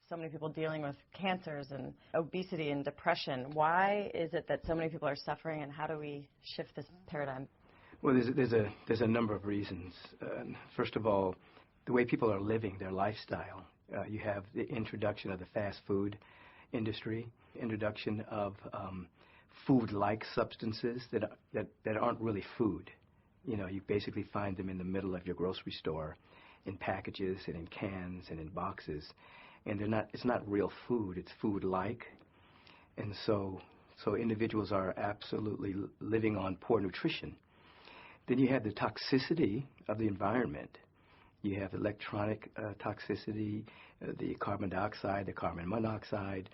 so many people dealing with cancers and obesity and depression. Why is it that so many people are suffering, and how do we shift this paradigm? Well, there's a number of reasons. First of all, the way people are living their lifestyle. You have the introduction of the fast food industry, introduction of food-like substances that aren't really food. You know, you basically find them in the middle of your grocery store, in packages and in cans and in boxes, and it's not real food. It's food-like, and so individuals are absolutely living on poor nutrition. Then you have the toxicity of the environment. You have electronic toxicity, the carbon dioxide, the carbon monoxide,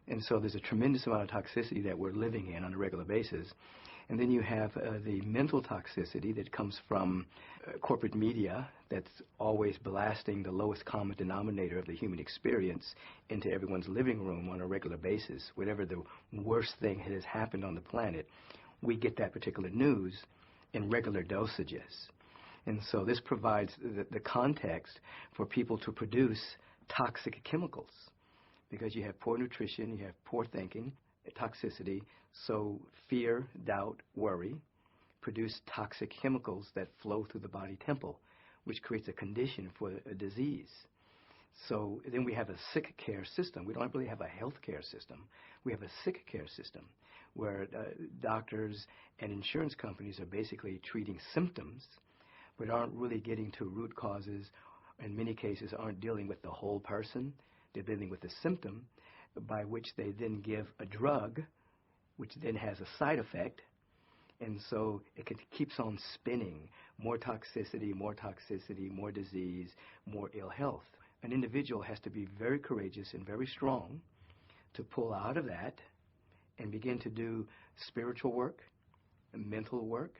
and so there's a tremendous amount of toxicity that we're living in on a regular basis. And then you have the mental toxicity that comes from corporate media that's always blasting the lowest common denominator of the human experience into everyone's living room on a regular basis. Whatever the worst thing that has happened on the planet, we get that particular news in regular dosages. And so this provides the context for people to produce toxic chemicals, because you have poor nutrition, you have poor thinking, toxicity, so fear, doubt, worry produce toxic chemicals that flow through the body temple, which creates a condition for a disease. So then we have a sick care system. We don't really have a health care system. We have a sick care system where doctors and insurance companies are basically treating symptoms but aren't really getting to root causes. In many cases, aren't dealing with the whole person. They're dealing with the symptom, by which they then give a drug, which then has a side effect, and so it keeps on spinning. More toxicity, more disease, more ill health. An individual has to be very courageous and very strong to pull out of that and begin to do spiritual work, mental work,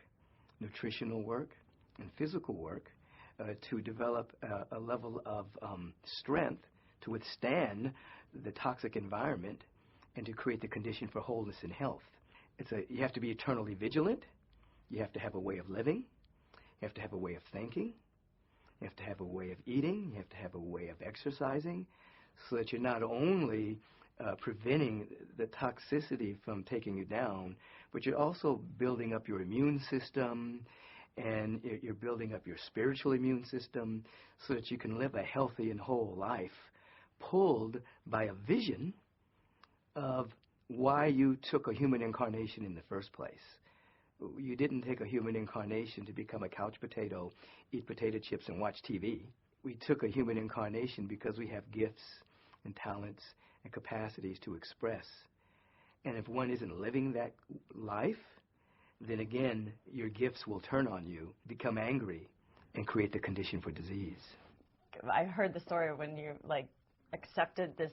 nutritional work, and physical work to develop a level of strength to withstand the toxic environment and to create the condition for wholeness and health. You have to be eternally vigilant. You have to have a way of living. You have to have a way of thinking. You have to have a way of eating. You have to have a way of exercising, so that you're not only preventing the toxicity from taking you down, but you're also building up your immune system, and you're building up your spiritual immune system so that you can live a healthy and whole life, pulled by a vision of why you took a human incarnation in the first place. You didn't take a human incarnation to become a couch potato, eat potato chips, and watch TV. We took a human incarnation because we have gifts and talents and capacities to express. And if one isn't living that life, then again, your gifts will turn on you, become angry, and create the condition for disease. I heard the story when you, accepted this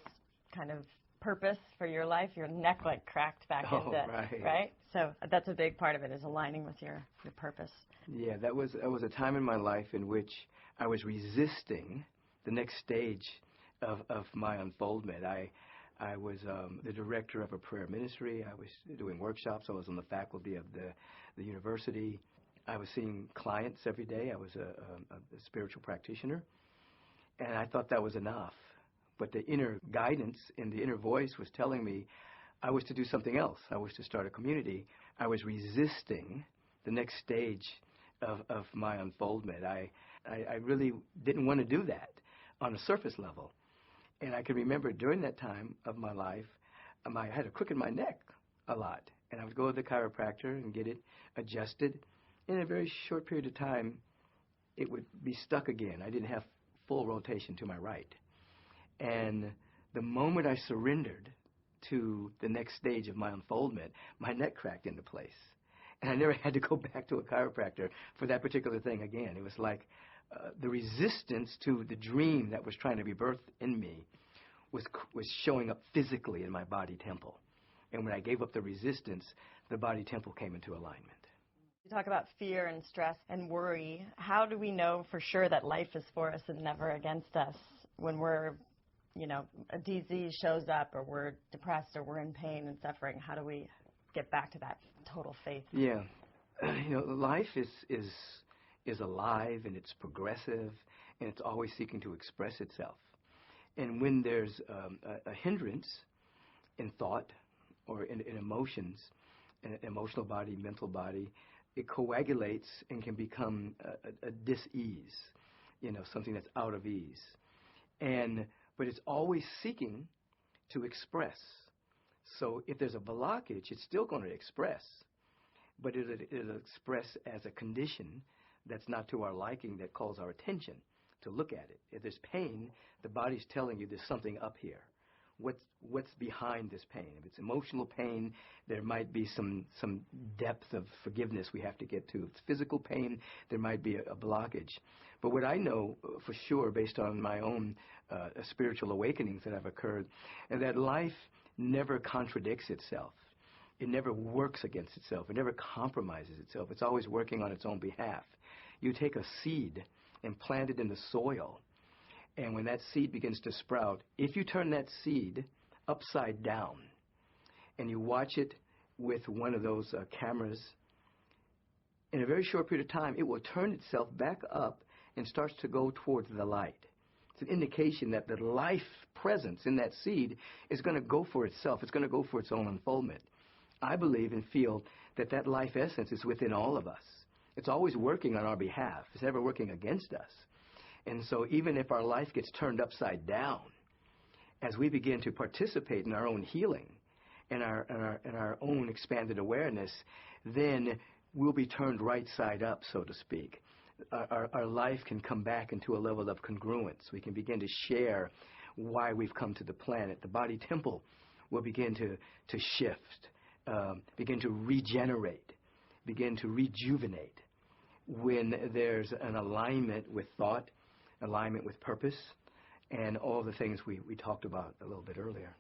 kind of purpose for your life, your neck, cracked back into, right? So that's a big part of it, is aligning with your purpose. Yeah, that was a time in my life in which I was resisting the next stage of my unfoldment. I was the director of a prayer ministry. I was doing workshops. I was on the faculty of the university. I was seeing clients every day. I was a spiritual practitioner. And I thought that was enough. But the inner guidance and the inner voice was telling me I was to do something else. I was to start a community. I was resisting the next stage of my unfoldment. I really didn't want to do that on a surface level. And I can remember during that time of my life, I had a crook in my neck a lot. And I would go to the chiropractor and get it adjusted. In a very short period of time, it would be stuck again. I didn't have full rotation to my right. And the moment I surrendered to the next stage of my unfoldment, my neck cracked into place. And I never had to go back to a chiropractor for that particular thing again. It was like the resistance to the dream that was trying to be birthed in me was showing up physically in my body temple. And when I gave up the resistance, the body temple came into alignment. You talk about fear and stress and worry. How do we know for sure that life is for us and never against us when we're, a disease shows up, or we're depressed, or we're in pain and suffering? How do we get back to that total faith? Yeah. Life is alive, and it's progressive, and it's always seeking to express itself. And when there's a hindrance in thought or in emotions, an emotional body, mental body, it coagulates and can become a dis-ease, something that's out of ease. But it's always seeking to express. So if there's a blockage, it's still going to express, but it'll express as a condition that's not to our liking, that calls our attention to look at it. If there's pain, the body's telling you there's something up here. What's behind this pain? If it's emotional pain, there might be some depth of forgiveness we have to get to. If it's physical pain, there might be a blockage. But what I know for sure, based on my own spiritual awakenings that have occurred, is that life never contradicts itself. It never works against itself. It never compromises itself. It's always working on its own behalf. You take a seed and plant it in the soil, and when that seed begins to sprout, if you turn that seed upside down and you watch it with one of those cameras, in a very short period of time, it will turn itself back up and starts to go towards the light. It's an indication that the life presence in that seed is going to go for itself. It's going to go for its own unfoldment. I believe and feel that that life essence is within all of us. It's always working on our behalf. It's never working against us. And so even if our life gets turned upside down, as we begin to participate in our own healing and our own expanded awareness, then we'll be turned right side up, so to speak. Our life can come back into a level of congruence. We can begin to share why we've come to the planet. The body temple will begin to shift, begin to regenerate, begin to rejuvenate when there's an alignment with thought, alignment with purpose, and all the things we talked about a little bit earlier.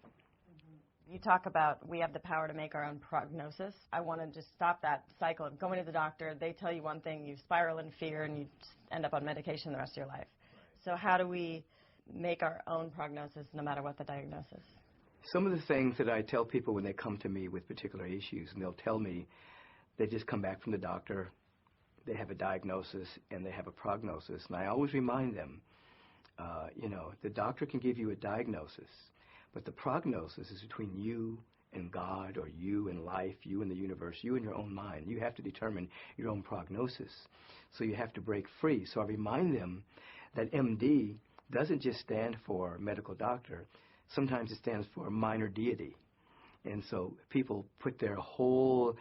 You talk about we have the power to make our own prognosis. I want to just stop that cycle of going to the doctor. They tell you one thing, you spiral in fear, and you end up on medication the rest of your life. So how do we make our own prognosis no matter what the diagnosis? Some of the things that I tell people when they come to me with particular issues, and they'll tell me they just come back from the doctor, they have a diagnosis, and they have a prognosis. And I always remind them, the doctor can give you a diagnosis, but the prognosis is between you and God, or you and life, you and the universe, you and your own mind. You have to determine your own prognosis. So you have to break free. So I remind them that MD doesn't just stand for medical doctor. Sometimes it stands for minor deity. And so people put their whole,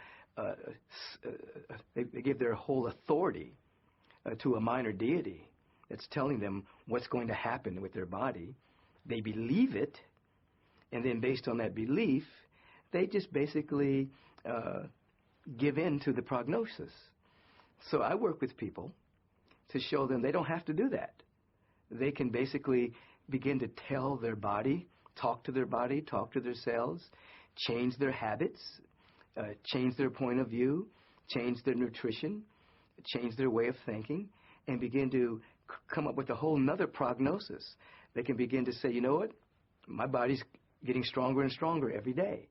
they give their whole authority to a minor deity that's telling them what's going to happen with their body. They believe it, and then based on that belief, they just basically give in to the prognosis. So I work with people to show them they don't have to do that. They can basically begin to tell their body, talk to their body, talk to their cells, change their habits, change their point of view, change their nutrition, change their way of thinking, and begin to come up with a whole nother prognosis. They can begin to say, you know what, my body's getting stronger and stronger every day.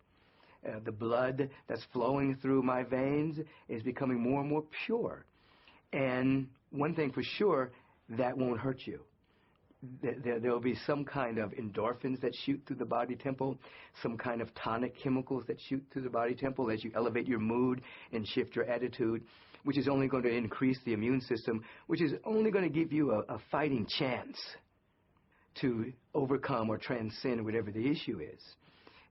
The blood that's flowing through my veins is becoming more and more pure. And one thing for sure, that won't hurt you. There will be some kind of endorphins that shoot through the body temple, some kind of tonic chemicals that shoot through the body temple as you elevate your mood and shift your attitude, which is only going to increase the immune system, which is only going to give you a fighting chance to overcome or transcend whatever the issue is.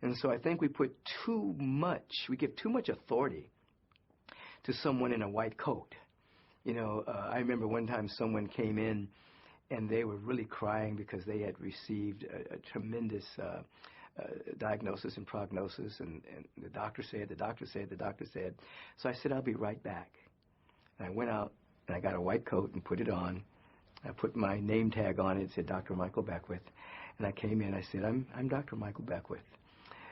And so I think we give too much authority to someone in a white coat. I remember one time someone came in and they were really crying because they had received a tremendous diagnosis and prognosis, and the doctor said. So I said, I'll be right back. And I went out and I got a white coat and put it on. I put my name tag on it. It said Dr. Michael Beckwith. And I came in. I said, I'm Dr. Michael Beckwith.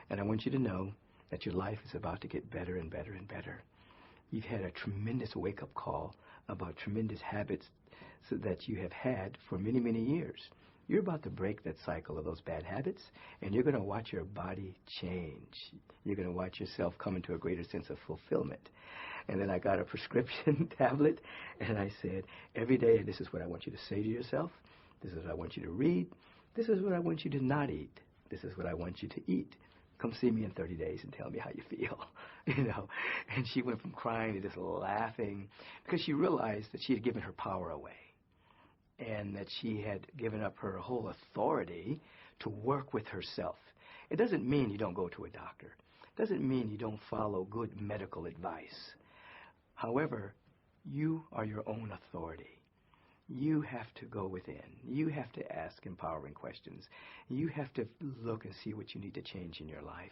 And I want you to know that your life is about to get better and better and better. You've had a tremendous wake-up call about tremendous habits that you have had for many, many years. You're about to break that cycle of those bad habits, and you're going to watch your body change. You're going to watch yourself come into a greater sense of fulfillment. And then I got a prescription tablet, and I said, every day, this is what I want you to say to yourself. This is what I want you to read. This is what I want you to not eat. This is what I want you to eat. Come see me in 30 days and tell me how you feel, you know. And she went from crying to just laughing because she realized that she had given her power away and that she had given up her whole authority to work with herself. It doesn't mean you don't go to a doctor. It doesn't mean you don't follow good medical advice. However, you are your own authority. You have to go within. You have to ask empowering questions. You have to look and see what you need to change in your life.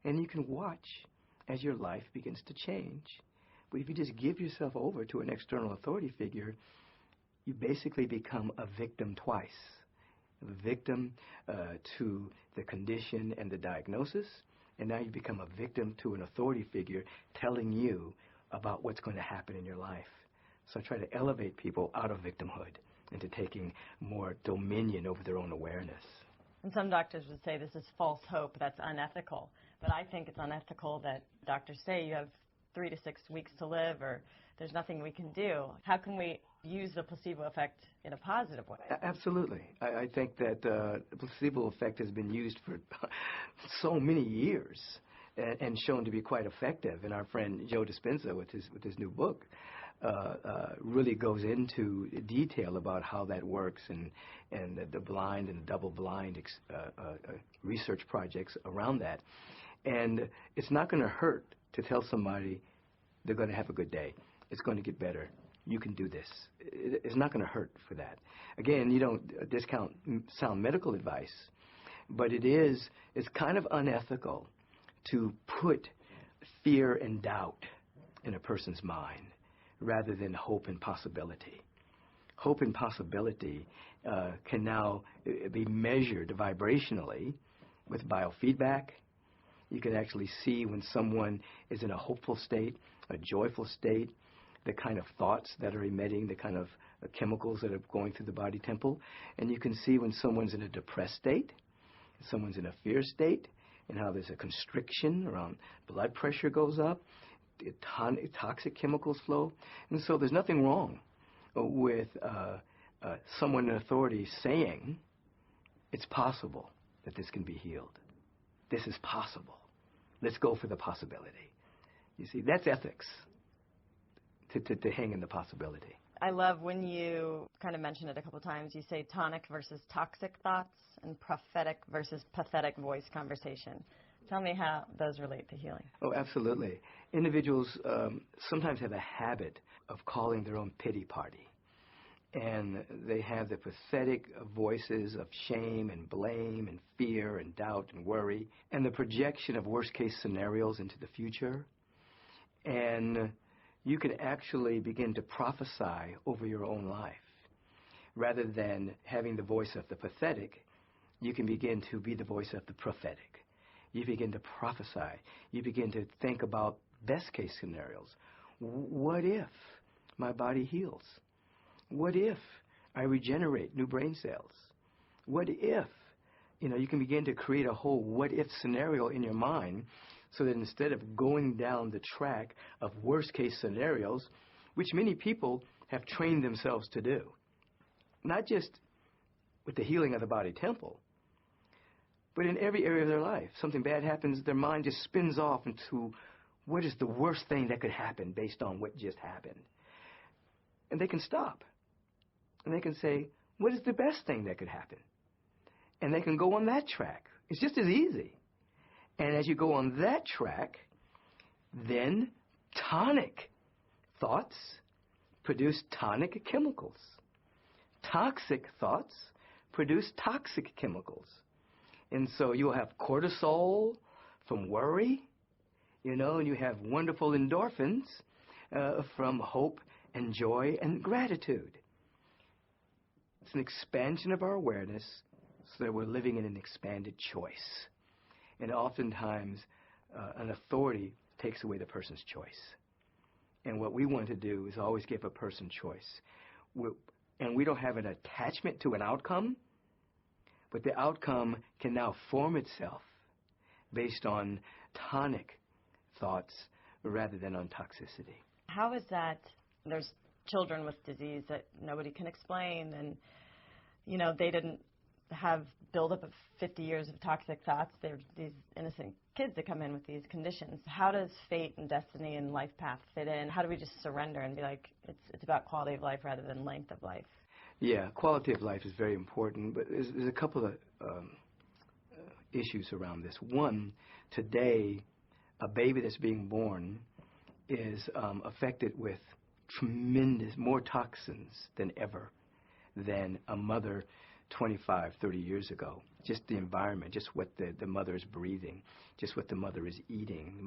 And you can watch as your life begins to change. But if you just give yourself over to an external authority figure, you basically become a victim twice. A victim to the condition and the diagnosis, and now you become a victim to an authority figure telling you about what's going to happen in your life. So I try to elevate people out of victimhood into taking more dominion over their own awareness. And some doctors would say this is false hope, that's unethical. But I think it's unethical that doctors say you have 3 to 6 weeks to live or there's nothing we can do. How can we use the placebo effect in a positive way? Absolutely. I think that the placebo effect has been used for so many years and shown to be quite effective. And our friend Joe Dispenza with his new book really goes into detail about how that works and the blind and double-blind research projects around that. And it's not going to hurt to tell somebody they're going to have a good day. It's going to get better. You can do this. It's not going to hurt for that. Again, you don't discount sound medical advice, but it's kind of unethical to put fear and doubt in a person's mind rather than hope and possibility. Hope and possibility can now be measured vibrationally with biofeedback. You can actually see when someone is in a hopeful state, a joyful state, the kind of thoughts that are emitting, the kind of chemicals that are going through the body temple. And you can see when someone's in a depressed state, someone's in a fear state, and how there's a constriction around blood pressure goes up, toxic chemicals flow. And so there's nothing wrong with someone in authority saying it's possible that this can be healed. This is possible. Let's go for the possibility. You see, that's ethics, to hang in the possibility. I love when you kind of mention it a couple times. You say tonic versus toxic thoughts and prophetic versus pathetic voice conversation. Tell me how those relate to healing. Oh, absolutely. Individuals sometimes have a habit of calling their own pity party. And they have the pathetic voices of shame and blame and fear and doubt and worry and the projection of worst-case scenarios into the future. And you can actually begin to prophesy over your own life. Rather than having the voice of the pathetic, you can begin to be the voice of the prophetic. You begin to prophesy. You begin to think about best-case scenarios. What if my body heals? What if I regenerate new brain cells? What if? You can begin to create a whole what-if scenario in your mind so that instead of going down the track of worst-case scenarios, which many people have trained themselves to do, not just with the healing of the body temple, but in every area of their life. Something bad happens, their mind just spins off into what is the worst thing that could happen based on what just happened. And they can stop. And they can say, what is the best thing that could happen? And they can go on that track. It's just as easy. And as you go on that track, then tonic thoughts produce tonic chemicals. Toxic thoughts produce toxic chemicals. And so you'll have cortisol from worry, and you have wonderful endorphins from hope and joy and gratitude. It's an expansion of our awareness so that we're living in an expanded choice. And oftentimes, an authority takes away the person's choice. And what we want to do is always give a person choice. And we don't have an attachment to an outcome, but the outcome can now form itself based on tonic thoughts rather than on toxicity. How is that? There's children with disease that nobody can explain, and have buildup of 50 years of toxic thoughts. They're these innocent kids that come in with these conditions. How does fate and destiny and life path fit in? How do we just surrender and be like, it's about quality of life rather than length of life? Yeah, quality of life is very important, but there's a couple of issues around this. One, today, a baby that's being born is affected with tremendous, more toxins than ever than a mother 25, 30 years ago. Just the environment, just what the mother is breathing, just what the mother is eating.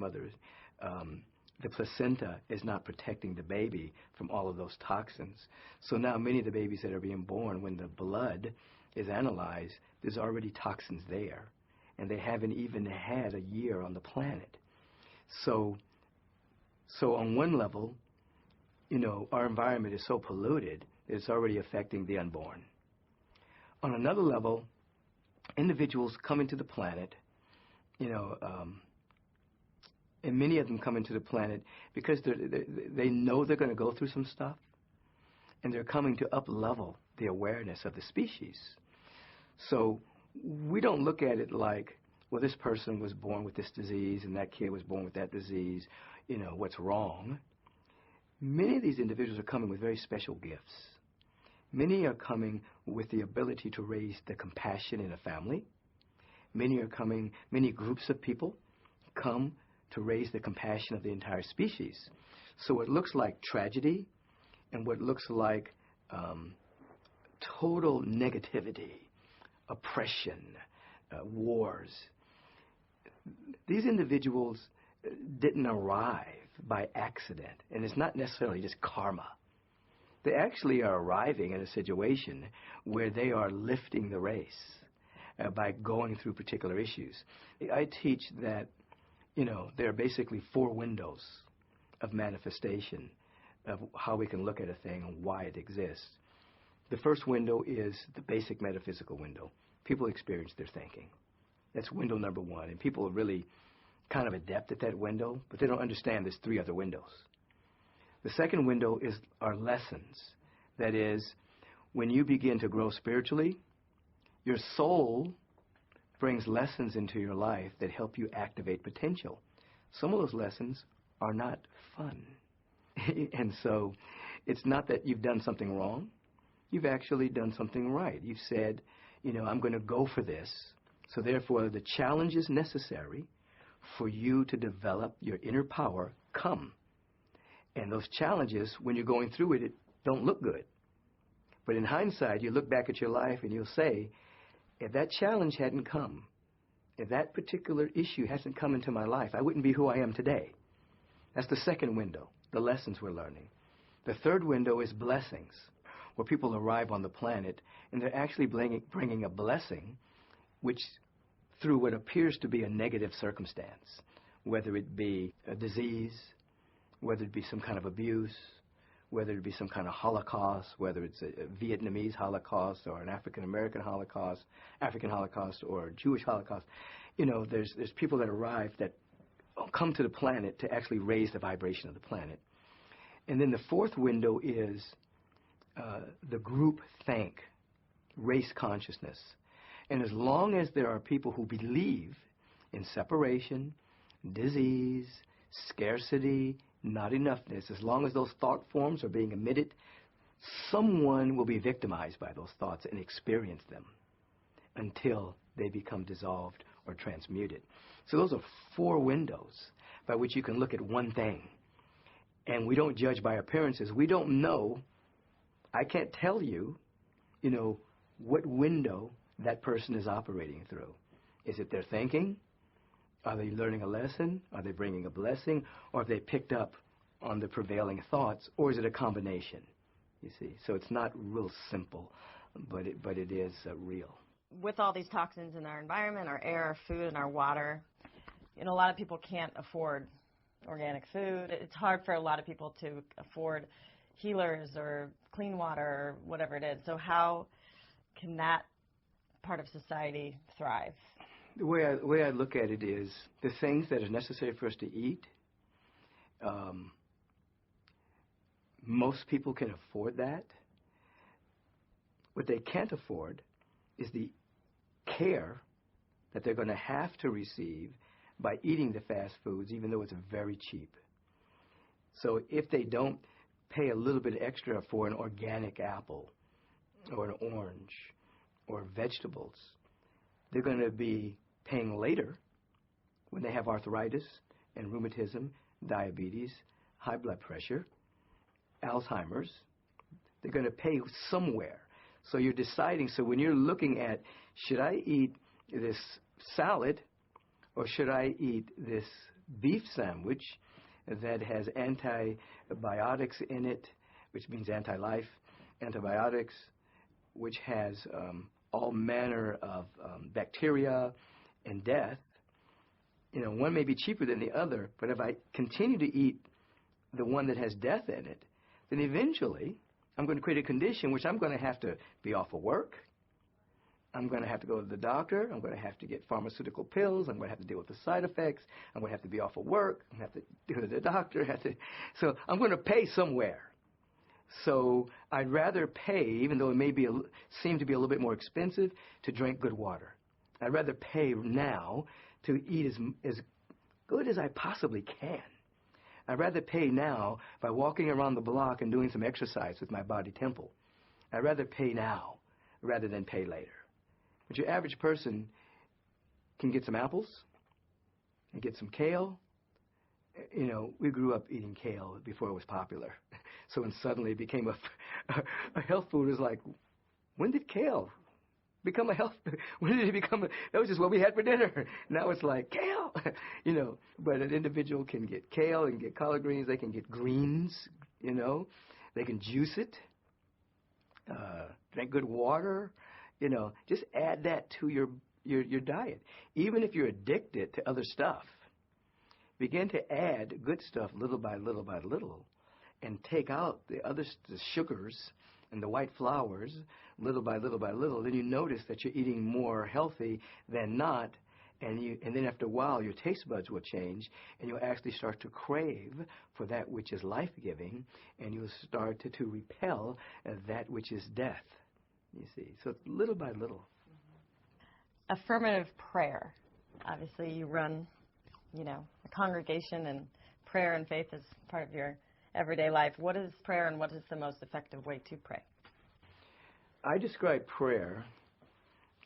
The placenta is not protecting the baby from all of those toxins. So now many of the babies that are being born, when the blood is analyzed, there's already toxins there. And they haven't even had a year on the planet. So on one level, our environment is so polluted, it's already affecting the unborn. On another level, individuals come into the planet, and many of them come into the planet because they know they're going to go through some stuff, and they're coming to up-level the awareness of the species. So we don't look at it like, well, this person was born with this disease, and that kid was born with that disease, what's wrong? Many of these individuals are coming with very special gifts. Many are coming with the ability to raise the compassion in a family. Many groups of people come to raise the compassion of the entire species. So it looks like tragedy and what looks like total negativity, oppression, wars. These individuals didn't arrive by accident, and it's not necessarily just karma. They actually are arriving in a situation where they are lifting the race by going through particular issues. I teach that, there are basically 4 windows of manifestation of how we can look at a thing and why it exists. The first window is the basic metaphysical window. People experience their thinking. That's window number 1, and people are really kind of adept at that window, but they don't understand there's 3 other windows. The second window is our lessons. That is, when you begin to grow spiritually, your soul brings lessons into your life that help you activate potential. Some of those lessons are not fun. And so it's not that you've done something wrong. You've actually done something right. You've said, I'm going to go for this. So therefore, the challenges necessary for you to develop your inner power come. And those challenges, when you're going through it, don't look good. But in hindsight, you look back at your life and you'll say, if that challenge hadn't come, if that particular issue hasn't come into my life, I wouldn't be who I am today. That's the second window, the lessons we're learning. The third window is blessings, where people arrive on the planet and they're actually bringing a blessing, which through what appears to be a negative circumstance, whether it be a disease, whether it be some kind of abuse, whether it be some kind of Holocaust, whether it's a Vietnamese Holocaust or an African-American Holocaust, African Holocaust or Jewish Holocaust. There's people that arrive that come to the planet to actually raise the vibration of the planet. And then the fourth window is the group think, race consciousness. And as long as there are people who believe in separation, disease, scarcity, not enoughness, as long as those thought forms are being emitted, someone will be victimized by those thoughts and experience them until they become dissolved or transmuted. So those are 4 windows by which you can look at one thing. And we don't judge by appearances. We don't know. I can't tell you, what window that person is operating through. Is it their thinking? Are they learning a lesson? Are they bringing a blessing? Or have they picked up on the prevailing thoughts? Or is it a combination? You see, so it's not real simple, but it is real. With all these toxins in our environment, our air, our food, and our water, a lot of people can't afford organic food. It's hard for a lot of people to afford healers or clean water or whatever it is. So how can that part of society thrive? The way I look at it is the things that are necessary for us to eat, most people can afford that. What they can't afford is the care that they're going to have to receive by eating the fast foods, even though it's very cheap. So if they don't pay a little bit extra for an organic apple or an orange or vegetables, they're going to be paying later when they have arthritis and rheumatism, diabetes, high blood pressure, Alzheimer's. They're going to pay somewhere. So you're deciding, so when you're looking at, should I eat this salad or should I eat this beef sandwich that has antibiotics in it, which means anti-life, antibiotics, which has all manner of bacteria and death. You know, one may be cheaper than the other, but if I continue to eat the one that has death in it, then eventually I'm going to create a condition which I'm going to have to be off of work. I'm going to have to go to the doctor. I'm going to have to get pharmaceutical pills. I'm going to have to deal with the side effects. I'm going to have to be off of work. I'm going to have to go to the doctor. So I'm going to pay somewhere. So I'd rather pay, even though it may be seem to be a little bit more expensive, to drink good water. I'd rather pay now to eat as good as I possibly can. I'd rather pay now by walking around the block and doing some exercise with my body temple. I'd rather pay now rather than pay later. But your average person can get some apples and get some kale. You know, we grew up eating kale before it was popular. So when suddenly it became a health food, it was like, when did kale become a health? When did it become that was just what we had for dinner. Now it's like kale, you know. But an individual can get kale and get collard greens. They can get greens, you know. They can juice it, drink good water, you know. Just add that to your diet. Even if you're addicted to other stuff, begin to add good stuff little by little by little, and take out the sugars and the white flours little by little by little. Then you notice that you're eating more healthy than not, and then after a while your taste buds will change, and you'll actually start to crave for that which is life-giving, and you'll start to repel that which is death. You see, so it's little by little. Affirmative prayer. Obviously, you run, you know, a congregation, and prayer and faith is part of your everyday life. What is prayer, and what is the most effective way to pray? I describe prayer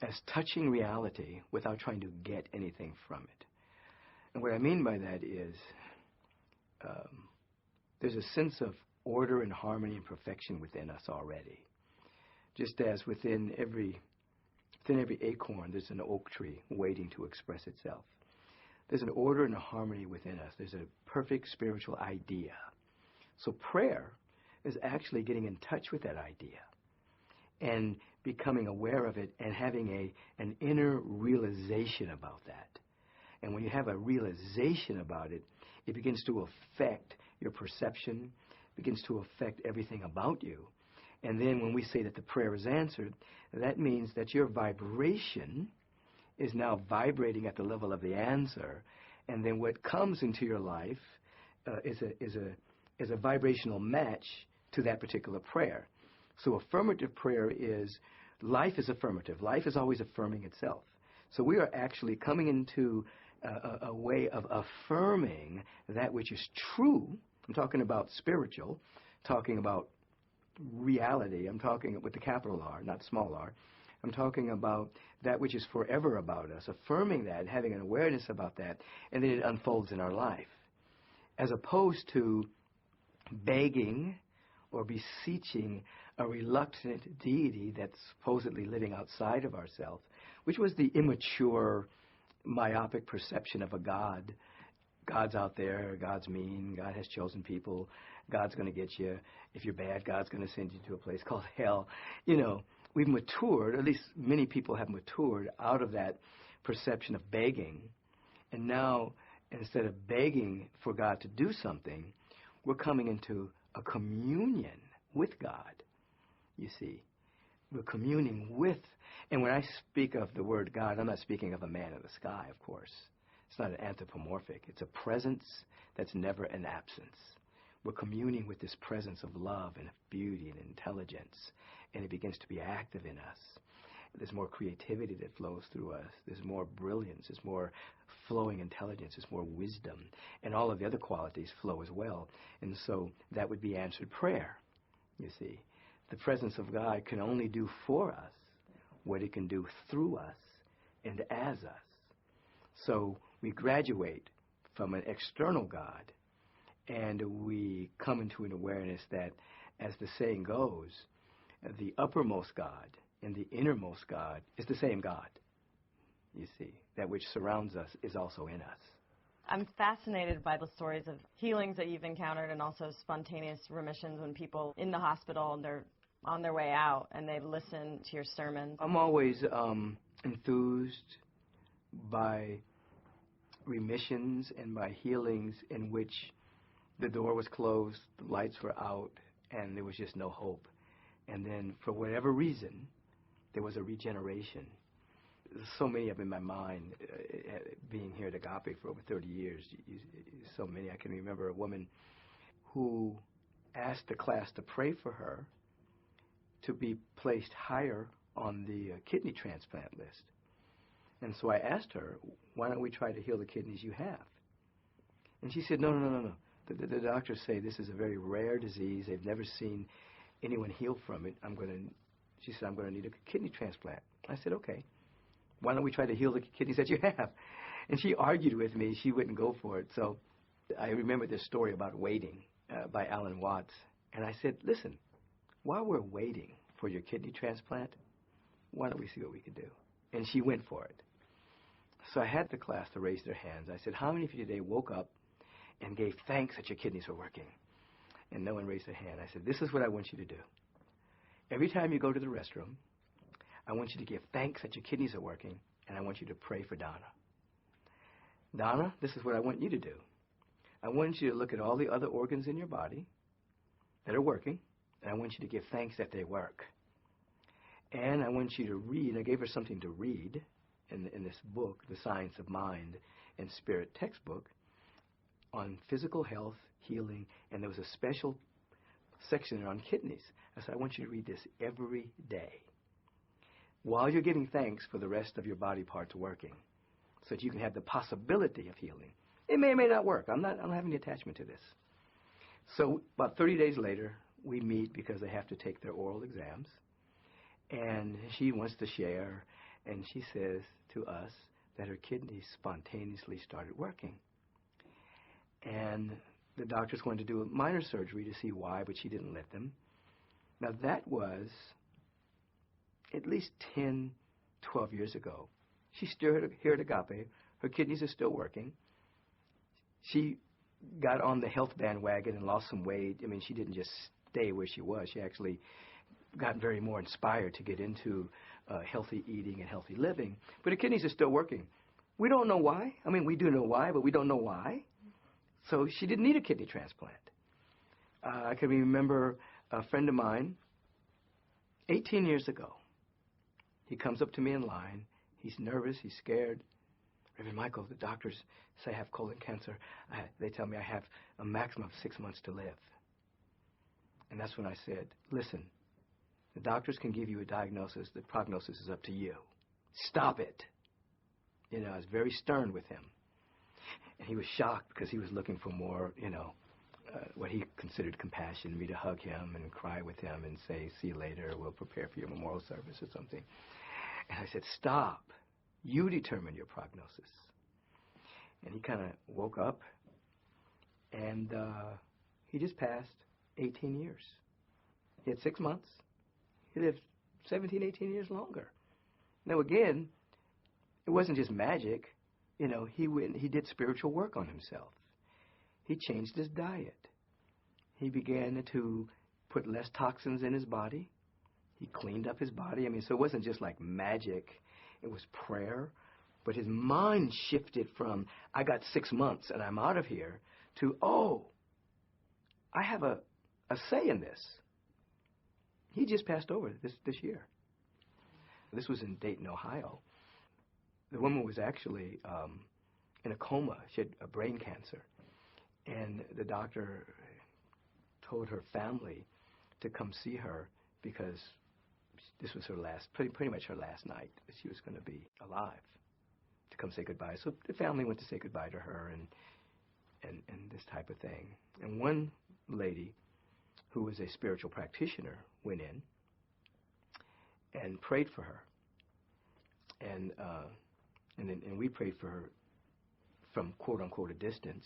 as touching reality without trying to get anything from it. And what I mean by that is there's a sense of order and harmony and perfection within us already. Just as within every acorn, there's an oak tree waiting to express itself. There's an order and a harmony within us. There's a perfect spiritual idea. So prayer is actually getting in touch with that idea and becoming aware of it and having an inner realization about that. And when you have a realization about it, it begins to affect your perception, begins to affect everything about you. And then when we say that the prayer is answered, that means that your vibration is now vibrating at the level of the answer. And then what comes into your life is a vibrational match to that particular prayer. So affirmative prayer is, life is affirmative. Life is always affirming itself. So we are actually coming into a way of affirming that which is true. I'm talking about spiritual, talking about reality. I'm talking with the capital R, not small r. I'm talking about that which is forever about us, affirming that, having an awareness about that, and then it unfolds in our life. As opposed to begging or beseeching a reluctant deity that's supposedly living outside of ourselves, which was the immature, myopic perception of a God. God's out there, God's mean, God has chosen people, God's going to get you. If you're bad, God's going to send you to a place called hell. You know, we've matured, at least many people have matured out of that perception of begging. And now, instead of begging for God to do something, we're coming into a communion with God, you see. We're communing with, and when I speak of the word God, I'm not speaking of a man in the sky, of course. It's not an anthropomorphic. It's a presence that's never an absence. We're communing with this presence of love and of beauty and intelligence, and it begins to be active in us. There's more creativity that flows through us. There's more brilliance. There's more flowing intelligence. There's more wisdom. And all of the other qualities flow as well. And so that would be answered prayer, you see. The presence of God can only do for us what it can do through us and as us. So we graduate from an external God, and we come into an awareness that, as the saying goes, the uppermost God and the innermost God is the same God. You see, that which surrounds us is also in us. I'm fascinated by the stories of healings that you've encountered and also spontaneous remissions when people in the hospital and they're on their way out and they listen to your sermons. I'm always enthused by remissions and by healings in which the door was closed, the lights were out, and there was just no hope. And then, for whatever reason, there was a regeneration. So many of them in my mind, being here at Agape for over 30 years, so many. I can remember a woman who asked the class to pray for her to be placed higher on the kidney transplant list. And so I asked her, why don't we try to heal the kidneys you have? And she said, no. The doctors say this is a very rare disease. They've never seen anyone heal from it. She said, I'm going to need a kidney transplant. I said, okay. Why don't we try to heal the kidneys that you have? And she argued with me. She wouldn't go for it. So I remember this story about waiting by Alan Watts. And I said, listen, while we're waiting for your kidney transplant, why don't we see what we can do? And she went for it. So I had the class to raise their hands. I said, how many of you today woke up and gave thanks that your kidneys were working? And no one raised their hand. I said, this is what I want you to do. Every time you go to the restroom, I want you to give thanks that your kidneys are working, and I want you to pray for Donna. Donna, this is what I want you to do. I want you to look at all the other organs in your body that are working, and I want you to give thanks that they work. And I want you to read. I gave her something to read in this book, The Science of Mind and Spirit textbook, on physical health, healing, and there was a special section on kidneys. I said, I want you to read this every day while you're giving thanks for the rest of your body parts working, so that you can have the possibility of healing. It may or may not work. I don't have any attachment to this. So about 30 days later, we meet because they have to take their oral exams, and she wants to share, and she says to us that her kidneys spontaneously started working. And the doctors wanted to do a minor surgery to see why, but she didn't let them. Now, that was at least 10, 12 years ago. She's still here at Agape. Her kidneys are still working. She got on the health bandwagon and lost some weight. I mean, she didn't just stay where she was. She actually got very more inspired to get into healthy eating and healthy living. But her kidneys are still working. We don't know why. I mean, we do know why, but we don't know why. So she didn't need a kidney transplant. I can remember a friend of mine, 18 years ago. He comes up to me in line. He's nervous. He's scared. Reverend Michael, the doctors say I have colon cancer. They tell me I have a maximum of 6 months to live. And that's when I said, listen, the doctors can give you a diagnosis. The prognosis is up to you. Stop it. You know, I was very stern with him. And he was shocked because he was looking for more, what he considered compassion, me to hug him and cry with him and say, see you later, we'll prepare for your memorial service or something. And I said, stop. You determine your prognosis. And he kind of woke up, and he just passed 18 years. He had 6 months. He lived 17, 18 years longer. Now, again, it wasn't just magic. He did spiritual work on himself. He changed his diet. He began to put less toxins in his body. He cleaned up his body. I mean, so it wasn't just like magic. It was prayer. But his mind shifted from, I got 6 months and I'm out of here, to, I have a say in this. He just passed over this year. This was in Dayton, Ohio. The woman was actually in a coma. She had a brain cancer. And the doctor told her family to come see her because this was her pretty much her last night that she was going to be alive to come say goodbye. So the family went to say goodbye to her and this type of thing. And one lady who was a spiritual practitioner went in and prayed for her. And we prayed for her from quote unquote a distance.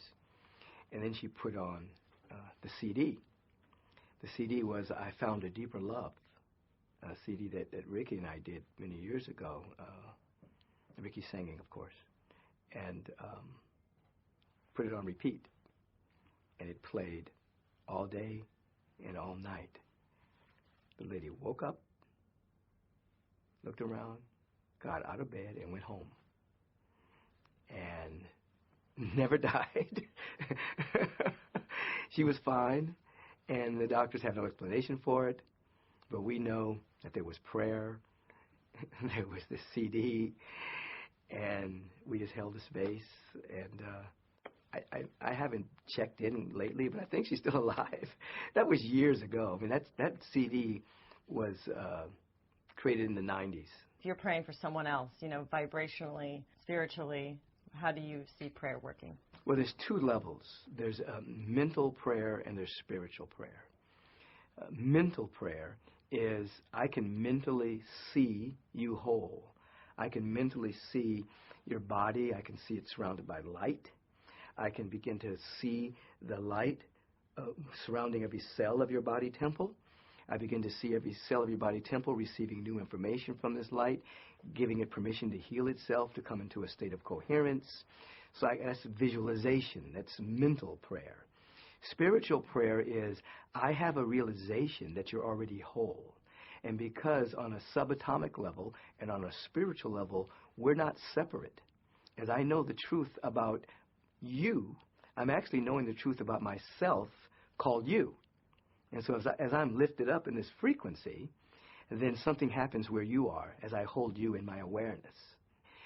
And then she put on the CD. The CD was I Found a Deeper Love, a CD that Ricky and I did many years ago. Ricky singing, of course. And put it on repeat. And it played all day and all night. The lady woke up, looked around, got out of bed, and went home. And never died. She was fine, and the doctors have no explanation for it. But we know that there was prayer, there was the CD, and we just held the space. And I haven't checked in lately, but I think she's still alive. That was years ago. I mean, that CD was created in the 90s. You're praying for someone else, vibrationally, spiritually. How do you see prayer working? Well, there's two levels. There's mental prayer and there's spiritual prayer. Mental prayer is I can mentally see you whole. I can mentally see your body. I can see it surrounded by light. I can begin to see the light surrounding every cell of your body temple. I begin to see every cell of your body temple receiving new information from this light, giving it permission to heal itself, to come into a state of coherence. So that's visualization. That's mental prayer. Spiritual prayer is I have a realization that you're already whole. And because on a subatomic level and on a spiritual level, we're not separate. As I know the truth about you, I'm actually knowing the truth about myself called you. And so as I'm lifted up in this frequency, then something happens where you are as I hold you in my awareness.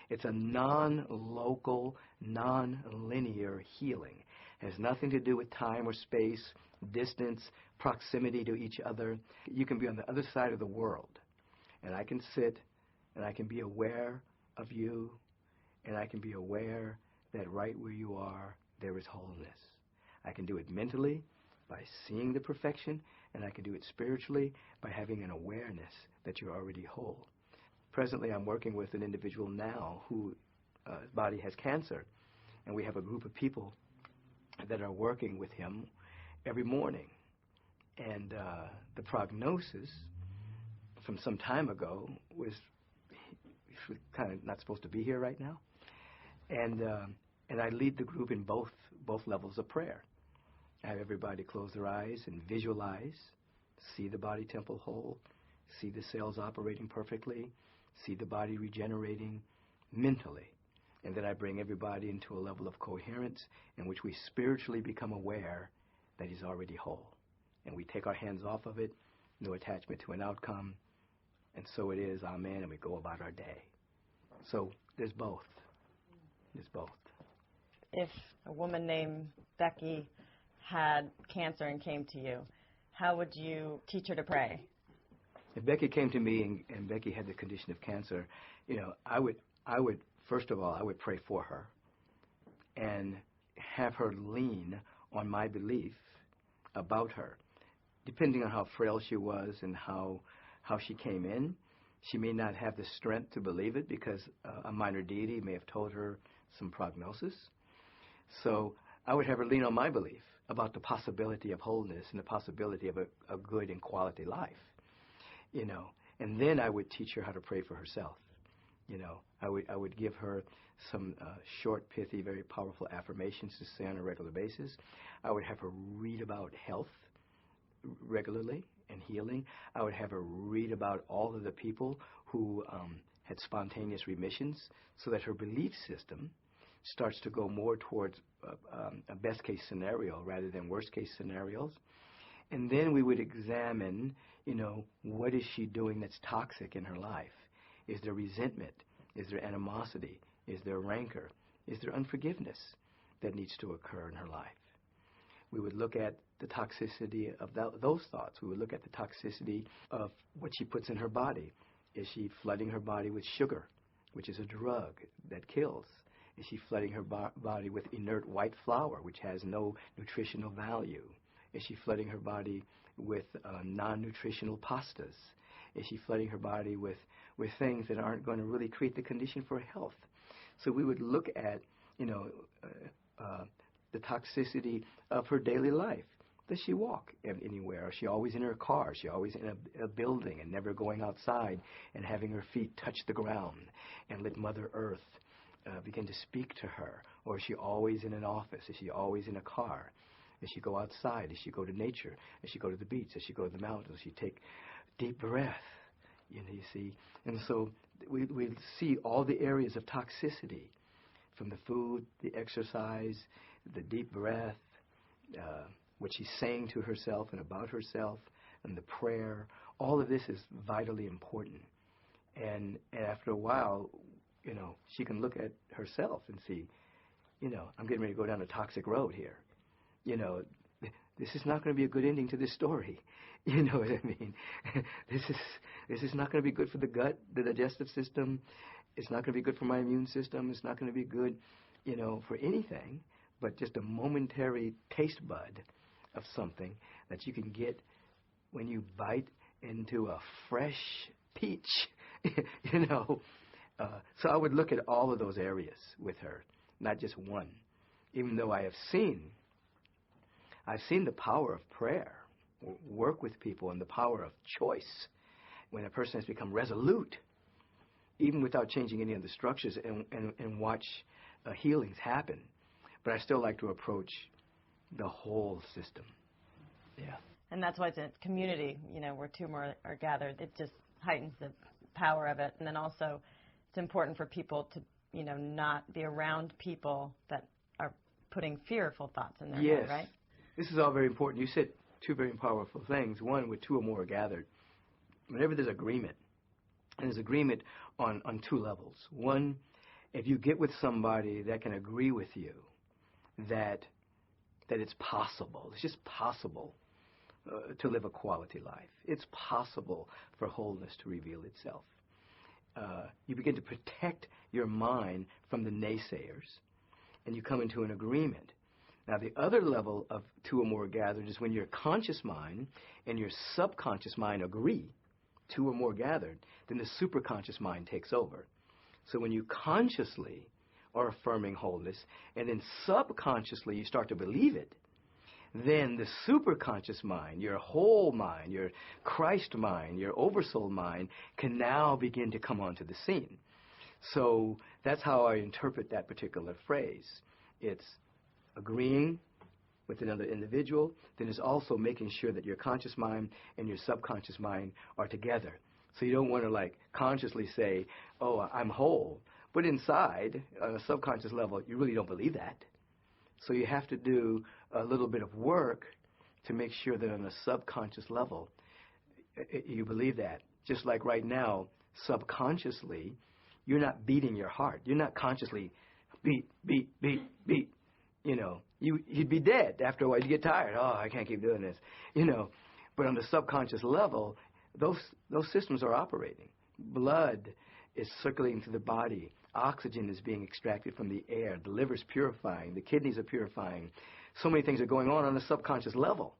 It's a non-local, non-linear healing. It has nothing to do with time or space, distance, proximity to each other. You can be on the other side of the world, and I can sit, and I can be aware of you, and I can be aware that right where you are, there is wholeness. I can do it mentally by seeing the perfection, and I can do it spiritually by having an awareness that you're already whole. Presently, I'm working with an individual now whose body has cancer, and we have a group of people that are working with him every morning. And the prognosis from some time ago was he's kind of not supposed to be here right now. And I lead the group in both levels of prayer. I have everybody close their eyes and visualize, see the body temple whole, see the cells operating perfectly, see the body regenerating mentally. And then I bring everybody into a level of coherence in which we spiritually become aware that he's already whole. And we take our hands off of it, no attachment to an outcome, and so it is, amen, and we go about our day. So there's both. There's both. If a woman named Becky had cancer and came to you, how would you teach her to pray? If Becky came to me and Becky had the condition of cancer, I would first of all, I would pray for her and have her lean on my belief about her. Depending on how frail she was and how she came in, she may not have the strength to believe it because a minor deity may have told her some prognosis. So I would have her lean on my belief about the possibility of wholeness and the possibility of a good and quality life, And then I would teach her how to pray for herself. I would give her some short, pithy, very powerful affirmations to say on a regular basis. I would have her read about health regularly and healing. I would have her read about all of the people who had spontaneous remissions so that her belief system starts to go more towards a best-case scenario rather than worst-case scenarios. And then we would examine, what is she doing that's toxic in her life? Is there resentment? Is there animosity? Is there rancor? Is there unforgiveness that needs to occur in her life? We would look at the toxicity of those thoughts. We would look at the toxicity of what she puts in her body. Is she flooding her body with sugar, which is a drug that kills? Is she flooding her body with inert white flour, which has no nutritional value? Is she flooding her body with non-nutritional pastas? Is she flooding her body with things that aren't going to really create the condition for health? So we would look at, the toxicity of her daily life. Does she walk anywhere? Is she always in her car? Is she always in a building and never going outside and having her feet touch the ground and let Mother Earth begin to speak to her? Or is she always in an office? Is she always in a car? Does she go outside? Does she go to nature? Does she go to the beach? Does she go to the mountains? Does she take deep breath? You see. And so we see all the areas of toxicity, from the food, the exercise, the deep breath, what she's saying to herself and about herself, and the prayer. All of this is vitally important. And after a while, she can look at herself and see, I'm getting ready to go down a toxic road here. This is not going to be a good ending to this story. You know what I mean? This is not going to be good for the gut, the digestive system. It's not going to be good for my immune system. It's not going to be good, for anything but just a momentary taste bud of something that you can get when you bite into a fresh peach, So I would look at all of those areas with her, not just one, even though I've seen the power of prayer work with people and the power of choice when a person has become resolute, even without changing any of the structures, and watch healings happen. But I still like to approach the whole system. Yeah. And that's why it's a community, where two more are gathered. It just heightens the power of it. And then also it's important for people to, not be around people that are putting fearful thoughts in their head, right? This is all very important. You said two very powerful things. One, where two or more are gathered. Whenever there's agreement, and there's agreement on two levels. One, if you get with somebody that can agree with you that it's possible, it's just possible to live a quality life. It's possible for wholeness to reveal itself. You begin to protect your mind from the naysayers, and you come into an agreement. Now, the other level of two or more gathered is when your conscious mind and your subconscious mind agree, two or more gathered, then the superconscious mind takes over. So when you consciously are affirming wholeness, and then subconsciously you start to believe it, then the superconscious mind, your whole mind, your Christ mind, your oversoul mind, can now begin to come onto the scene. So that's how I interpret that particular phrase. It's agreeing with another individual, then it's also making sure that your conscious mind and your subconscious mind are together. So you don't want to consciously say, oh, I'm whole. But inside, on a subconscious level, you really don't believe that. So you have to do a little bit of work to make sure that on a subconscious level, you believe that. Just like right now, subconsciously, you're not beating your heart. You're not consciously beat, beat, beat, beat. You'd be dead after a while. You get tired. Oh, I can't keep doing this. But on the subconscious level, those systems are operating. Blood is circulating through the body. Oxygen is being extracted from the air. The liver's purifying. The kidneys are purifying. So many things are going on the subconscious level.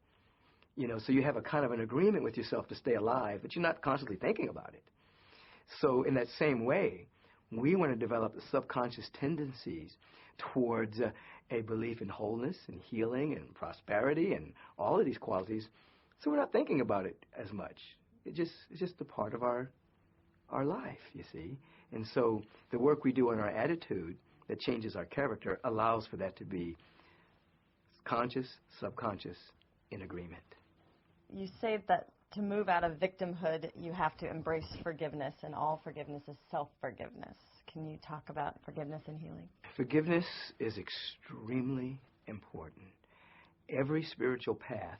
So you have a kind of an agreement with yourself to stay alive, but you're not consciously thinking about it. So in that same way, we want to develop the subconscious tendencies towards a belief in wholeness and healing and prosperity and all of these qualities. So we're not thinking about it as much. It's just a part of our life, you see. And so the work we do on our attitude that changes our character allows for that to be conscious, subconscious, in agreement. You say that to move out of victimhood, you have to embrace forgiveness, and all forgiveness is self-forgiveness. Can you talk about forgiveness and healing? Forgiveness is extremely important. Every spiritual path,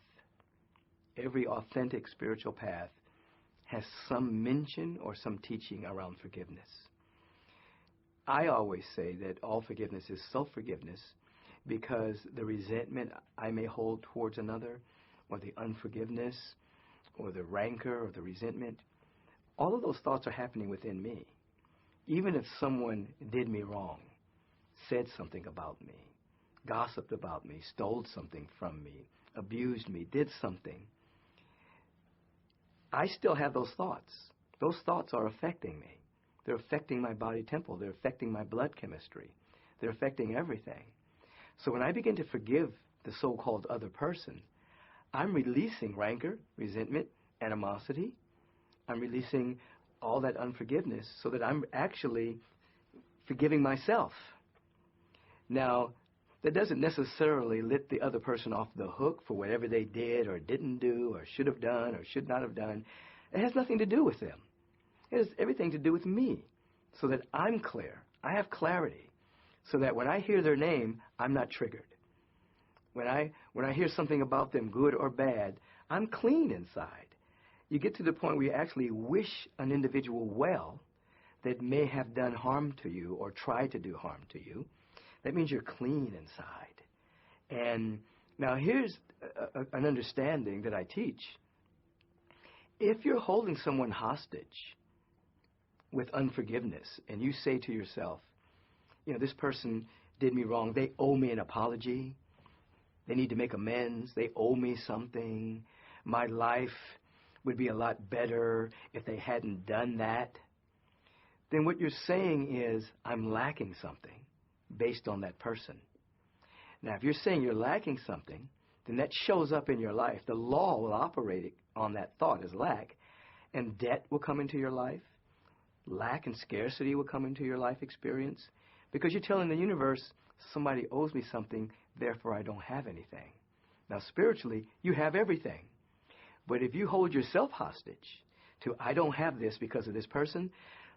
every authentic spiritual path has some mention or some teaching around forgiveness. I always say that all forgiveness is self-forgiveness, because the resentment I may hold towards another, or the unforgiveness, or the rancor, or the resentment, all of those thoughts are happening within me. Even if someone did me wrong, said something about me, gossiped about me, stole something from me, abused me, did something, I still have those thoughts. Those thoughts are affecting me. They're affecting my body temple. They're affecting my blood chemistry. They're affecting everything. So when I begin to forgive the so-called other person, I'm releasing rancor, resentment, animosity. I'm releasing all that unforgiveness so that I'm actually forgiving myself. Now, that doesn't necessarily let the other person off the hook for whatever they did or didn't do or should have done or should not have done. It has nothing to do with them. It has everything to do with me, so that I'm clear. I have clarity, so that when I hear their name, I'm not triggered. When I hear something about them, good or bad, I'm clean inside. You get to the point where you actually wish an individual well that may have done harm to you or tried to do harm to you. That means you're clean inside. And now here's an understanding that I teach. If you're holding someone hostage with unforgiveness, and you say to yourself, this person did me wrong, they owe me an apology, they need to make amends, they owe me something, my life would be a lot better if they hadn't done that, then what you're saying is, I'm lacking something based on that person. Now, if you're saying you're lacking something, then that shows up in your life. The law will operate on that thought as lack, and debt will come into your life. Lack and scarcity will come into your life experience, because you're telling the universe, somebody owes me something, therefore I don't have anything. Now, spiritually, you have everything. But if you hold yourself hostage to, I don't have this because of this person,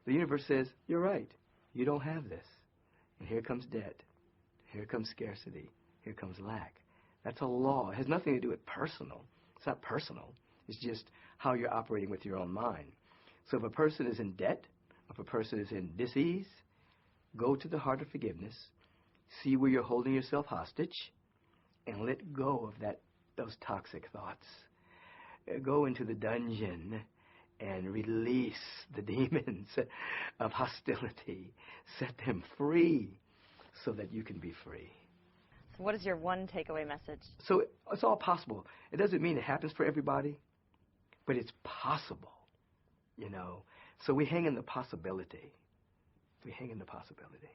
the universe says, you're right, you don't have this. And here comes debt. Here comes scarcity. Here comes lack. That's a law. It has nothing to do with personal. It's not personal. It's just how you're operating with your own mind. So if a person is in debt, if a person is in dis-ease, go to the heart of forgiveness, see where you're holding yourself hostage, and let go of those toxic thoughts. Go into the dungeon and release the demons of hostility. Set them free so that you can be free. So what is your one takeaway message? So it's all possible. It doesn't mean it happens for everybody, but it's possible, So we hang in the possibility. We hang in the possibility.